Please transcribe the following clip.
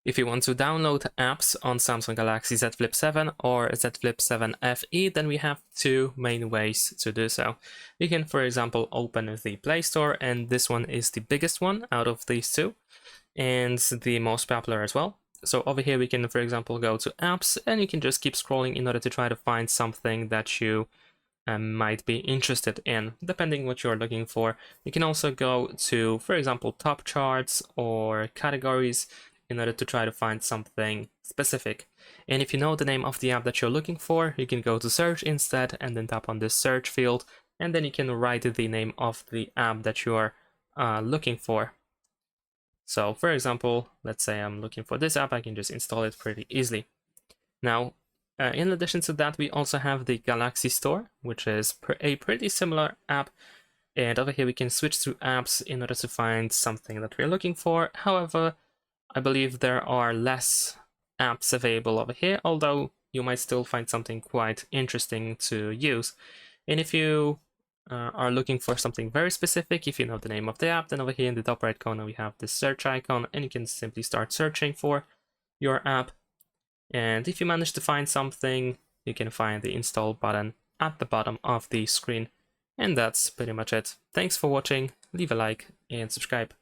If you want to download apps on Samsung Galaxy Z Flip 7 or Z Flip 7 FE, then we have two main ways to do so. You can, for example, open the Play Store, and this one is the biggest one out of these two, and the most popular as well. So over here we can, for example, go to apps, and you can just keep scrolling in order to try to find something that you might be interested in, depending what you're looking for. You can also go to, for example, top charts or categories in order to try to find something specific. And if you know the name of the app that you're looking for, you can go to search instead and then tap on this search field, and then you can write the name of the app that you are looking for. So for example, let's say I'm looking for this app, I can just install it pretty easily. Now, in addition to that, we also have the Galaxy Store, which is a pretty similar app. And over here, we can switch through apps in order to find something that we're looking for. However, I believe there are less apps available over here, although you might still find something quite interesting to use. And if you are looking for something very specific, if you know the name of the app, then over here in the top right corner, we have this search icon, and you can simply start searching for your app. And if you manage to find something, you can find the install button at the bottom of the screen. And that's pretty much it. Thanks for watching, leave a like and subscribe.